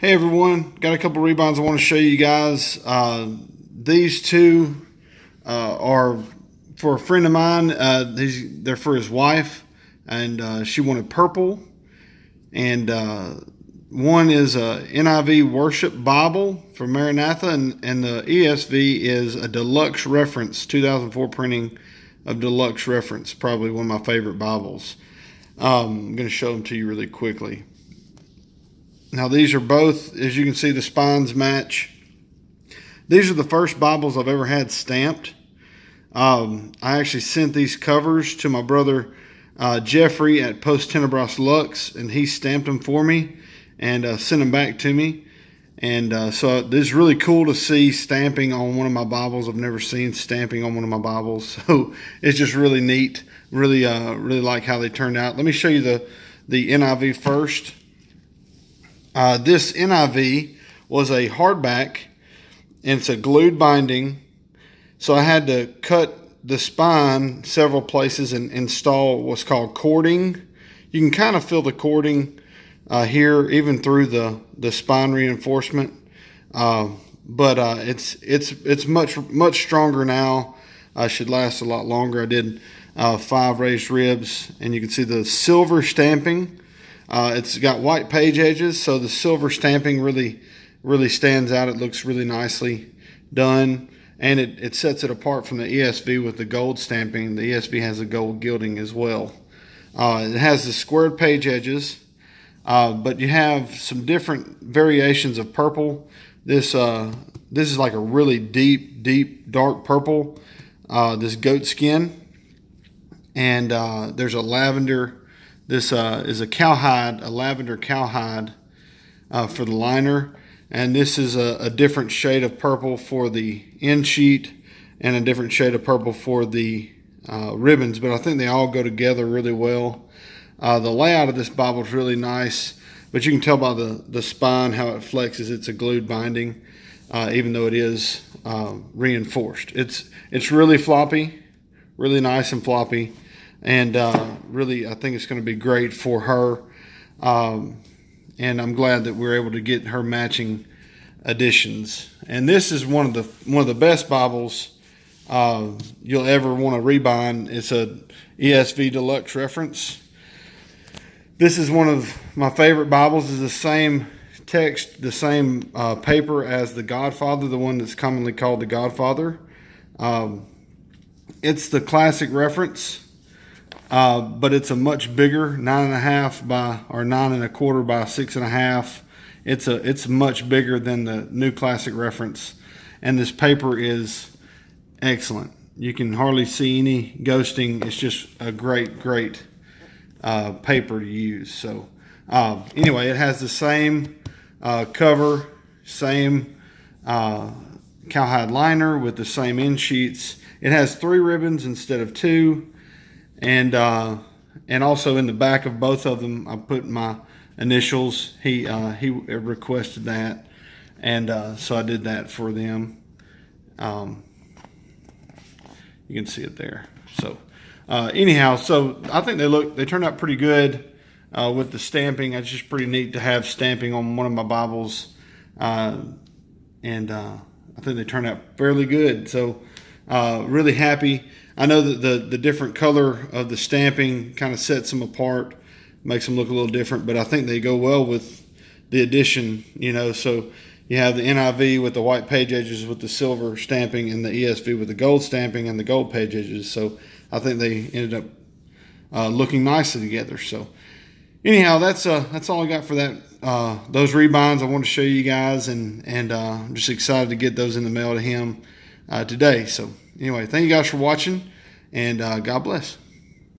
Hey everyone, got a couple rebinds I want to show you guys. These two are for a friend of mine. They're for his wife, and she wanted purple. And one is a NIV Worship Bible for Maranatha, and the ESV is a deluxe reference, 2004 printing of deluxe reference, probably one of my favorite Bibles. I'm going to show them to you really quickly. Now these are both, as you can see, the spines match. These are the first Bibles I've ever had stamped. I actually sent these covers to my brother Jeffrey at Post Tenebras Lux, and he stamped them for me and sent them back to me. And so this is really cool to see stamping on one of my Bibles. I've never seen stamping on one of my Bibles, so it's just really neat. Really like how they turned out. Let me show you the NIV first. This NIV was a hardback, and it's a glued binding. So I had to cut the spine several places and install what's called cording. You can kind of feel the cording here, even through the spine reinforcement. But it's much stronger now. Should last a lot longer. I did 5 raised ribs, and you can see the silver stamping. It's got white page edges, so the silver stamping really stands out. It looks really nicely done, and it sets it apart from the ESV with the gold stamping. The ESV has the gold gilding as well. It has the squared page edges, but you have some different variations of purple. This is like a really deep dark purple, this goat skin, and there's a lavender. This is a cowhide, a lavender cowhide for the liner. And this is a different shade of purple for the end sheet and a different shade of purple for the ribbons. But I think they all go together really well. The layout of this Bible is really nice. But you can tell by the spine how it flexes. It's a glued binding, even though it is reinforced. It's really floppy, really nice and floppy. And really, I think it's going to be great for her. And I'm glad that we're able to get her matching editions. And this is one of the best Bibles you'll ever want to rebind. It's a ESV Deluxe reference. This is one of my favorite Bibles. It's the same text, the same paper as the Godfather, the one that's commonly called the Godfather. It's the classic reference. But it's a much bigger 9.5 by or 9.25 by 6.5. It's much bigger than the New Classic Reference, and this paper is excellent. You can hardly see any ghosting. It's just a great paper to use. So anyway, it has the same cover, same cowhide liner with the same end sheets. It has 3 ribbons instead of 2. And also in the back of both of them, I put my initials. He requested that, and so I did that for them. You can see it there. So anyhow, so I think they turned out pretty good with the stamping. It's just pretty neat to have stamping on one of my Bibles, and I think they turned out fairly good. So really happy. I know that the different color of the stamping kind of sets them apart, makes them look a little different, but I think they go well with the edition, so you have the NIV with the white page edges with the silver stamping, and the ESV with the gold stamping and the gold page edges. So I think they ended up looking nicely together. So anyhow, that's all I got for that. Those rebinds I want to show you guys, and I'm just excited to get those in the mail to him today. So anyway, thank you guys for watching, and God bless.